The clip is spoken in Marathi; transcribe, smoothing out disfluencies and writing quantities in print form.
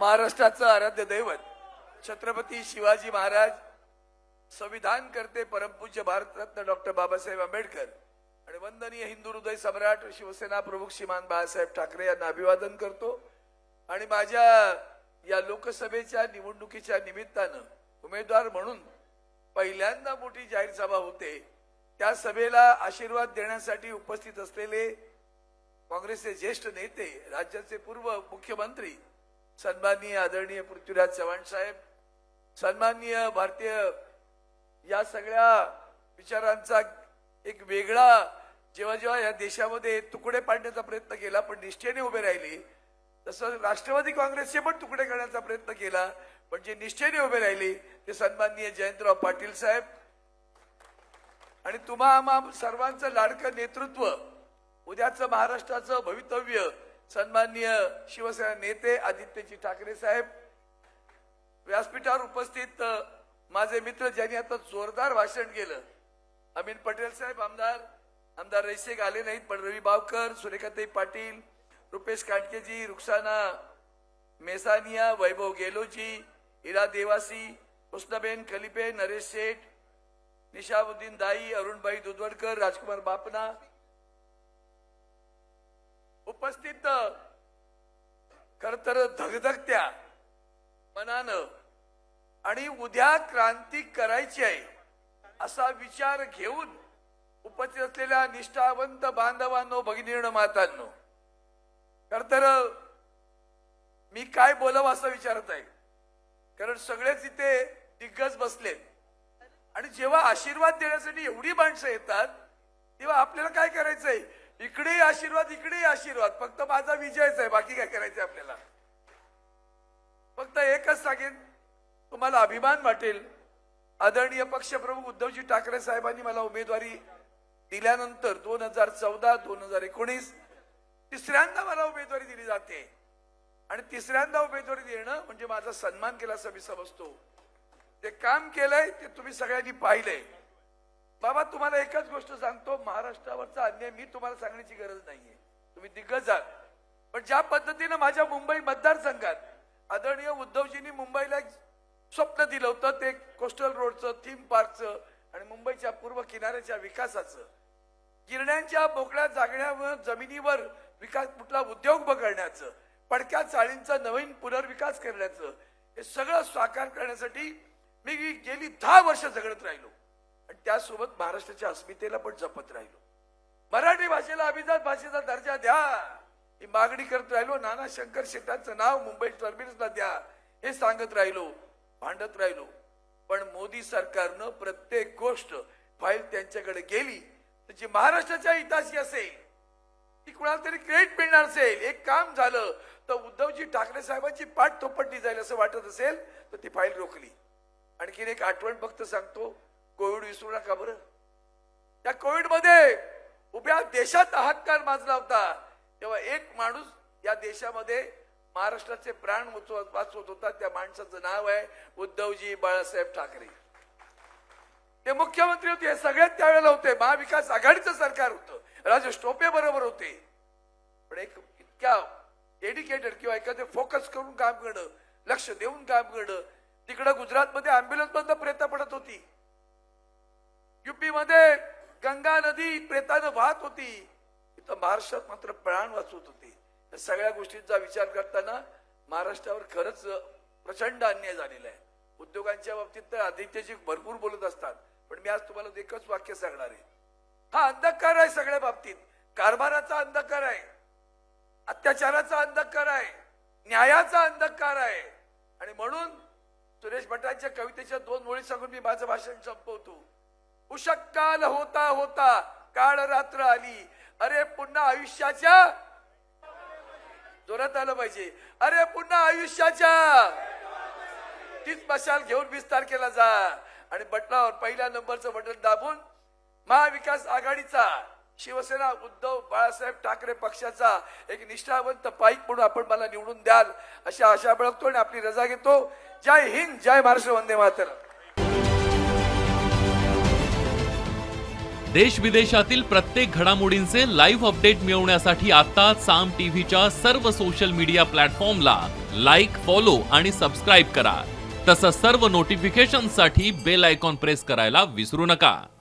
महाराष्ट्राचं आराध्य दैवत छत्रपती शिवाजी महाराज, संविधान करते परमपूज्य भारतरत्न डॉक्टर बाबासाहेब आंबेडकर आणि वंदनीय हिंदू हृदय सम्राट शिवसेना प्रमुख श्रीमान बाळासाहेब ठाकरे यांना अभिवादन करतो। आणि माझ्या या लोकसभेच्या निवडणुकीच्या निमित्तानं उमेदवार म्हणून पहिल्यांदा मोठी जाहीर सभा होते। त्या सभेला आशीर्वाद देण्यासाठी उपस्थित असलेले काँग्रेसचे ज्येष्ठ नेते, राज्याचे पूर्व मुख्यमंत्री सन्माननीय आदरणीय पृथ्वीराज चव्हाण साहेब, सन्माननीय भारतीय या सगळ्या विचारांचा एक वेगळा जेव्हा या देशामध्ये तुकडे पाडण्याचा प्रयत्न केला पण निष्ठेने उभे राहिले, तसं राष्ट्रवादी काँग्रेसचे पण तुकडे करण्याचा प्रयत्न केला पण जे निष्ठेने उभे राहिले ते सन्माननीय जयंतराव पाटील साहेब आणि तुम्हा आम्हा सर्वांचं लाडकं नेतृत्व, उद्याचं महाराष्ट्राचं भवितव्य सन्माननीय शिवसेना नेते आदित्यजी ठाकरे साहेब, व्यासपीठावर उपस्थित माझे मित्र ज्यांनी आता जोरदार भाषण केलं, अमीन पटेल साहेब, आमदार रईसेक आले नाहीत पण रवी बावकर, सुरेखाताई पाटील, रुपेश काटकेजी, रुक्साना मेसानिया, वैभव गेलोजी, इरा देवासी, हुस्नबेन खलिफे, नरेश शेठ, निशामुद्दीन दाई, अरुणबाई दुधवडकर, राजकुमार बापना उपस्थित खरतर धगधगत्या मनानं आणि उद्या क्रांती करायची आहे असा विचार घेऊन उपस्थित असलेल्या निष्ठावंत बांधवांनो, भगिनींनो, मातांनो, खरतर मी काय बोलावं असं विचारत आहे कारण सगळेच इथे दिग्गज बसलेत आणि जेव्हा आशीर्वाद देण्यासाठी एवढी माणसं येतात तेव्हा आपल्याला काय करायचंय, इकडेही आशीर्वाद इकडेही आशीर्वाद, फक्त माझा विजयच आहे, बाकी काय करायचंय आपल्याला। फक्त एकच सांगेन, तुम्हाला अभिमान वाटेल, आदरणीय पक्षप्रमुख उद्धवजी ठाकरे साहेबांनी मला उमेदवारी दिल्यानंतर 2014-2019 तिसऱ्यांदा मला उमेदवारी दिली जाते आणि तिसऱ्यांदा उमेदवारी देणं म्हणजे माझा सन्मान केला असं मी समजतो। ते काम केलंय ते तुम्ही सगळ्यांनी पाहिलंय। बाबा तुम्हाला एकच गोष्ट सांगतो, महाराष्ट्रावरचा अन्याय मी तुम्हाला सांगण्याची गरज नाहीये, तुम्ही दिग्गज आहात, पण ज्या पद्धतीनं माझ्या मुंबई मतदारसंघात आदरणीय उद्धवजींनी मुंबईला एक स्वप्न दिलं होतं, ते कोस्टल रोडचं, थीम पार्कचं आणि मुंबईच्या पूर्व किनाऱ्याच्या विकासाचं, गिरण्यांच्या मोकळ्या जागण्यावर जमिनीवर विकास, कुठला उद्योग करण्याचं, पडक्या चाळींचा नवीन पुनर्विकास करण्याचं, हे सगळं साकार करण्यासाठी मी गेली 10 वर्ष झगडत राहिलो आणि त्यासोबत महाराष्ट्राच्या अस्मितेला पण जपत राहिलो। मराठी भाषेला अभिजात भाषेचा दर्जा द्या ही मागणी करत राहिलो। नाना शंकर शेटांचं नाव मुंबई टर्मिनसला द्या हे सांगत राहिलो, भांडत राहिलो, पण मोदी सरकारनं प्रत्येक गोष्ट फाईल त्यांच्याकडे गेली तर जी महाराष्ट्राच्या हिताची असेल ती कुणाला तरी क्रेडिट मिळणार असेल, एक काम झालं तर उद्धवजी ठाकरे साहेबांची पाठ थोपटली जाईल असं वाटत असेल तर ती फाईल रोखली। आणखीन एक आठवण फक्त सांगतो, कोविड विसरू नका बरं। त्या कोविड मध्ये उभ्या देशात हाहाकार माजला होता तेव्हा एक माणूस या देशामध्ये महाराष्ट्राचे प्राण वाचवत होता, त्या माणसाचं नाव आहे उद्धवजी बाळासाहेब ठाकरे। ते मुख्यमंत्री होते, सगळ्यात त्यावेळेला होते, महाविकास आघाडीचं सरकार होतं, राजेश टोपे बरोबर होते, पण एक इतक्या डेडिकेटेड किंवा एखादे फोकस करून काम करणं, लक्ष देऊन काम करणं, तिकडं गुजरातमध्ये अँब्युलन्स बंद प्रेता पडत होती, युपी मध्ये गंगा नदी प्रेतानं वाहत होती, इथं महाराष्ट्रात मात्र प्राण वाचवत होते। या सगळ्या गोष्टींचा विचार करताना महाराष्ट्रावर खरंच प्रचंड अन्याय झालेला आहे। उद्योगांच्या बाबतीत तर आदित्यजी भरपूर बोलत असतात, पण मी आज तुम्हाला एकच वाक्य सांगणार आहे, हा अंधकार आहे सगळ्या बाबतीत, कारभाराचा अंधकार आहे, अत्याचाराचा अंधकार आहे, न्यायाचा अंधकार आहे। आणि म्हणून सुरेश भटांच्या कवितेच्या 2 ओळी सांगून मी माझं भाषण संपवतो। उषक्काल होता होता काळ रात्र आली, अरे पुन्हा आयुष्याच्या, जोरात आलं पाहिजे, अरे पुन्हा आयुष्याच्या तीच मशाल घेऊन विस्तार केला जा आणि बटनावर पहिल्या नंबरचं बटन दाबून महाविकास आघाडीचा, शिवसेना उद्धव बाळासाहेब ठाकरे पक्षाचा एक निष्ठावंत पाईक म्हणून आपण मला निवडून द्याल अशी आशा बाळगतो आणि आपली रजा घेतो। जय हिंद, जय महाराष्ट्र, वंदे मातरम। देश विदेशातील प्रत्येक घडामोडींचे लाईव्ह अपडेट मिळवण्यासाठी आता साम टीव्हीच्या सर्व सोशल मीडिया प्लॅटफॉर्मला लाईक, फॉलो आणि सबस्क्राईब करा. तसंच सर्व नोटिफिकेशनसाठी बेल आयकॉन प्रेस करायला विसरू नका.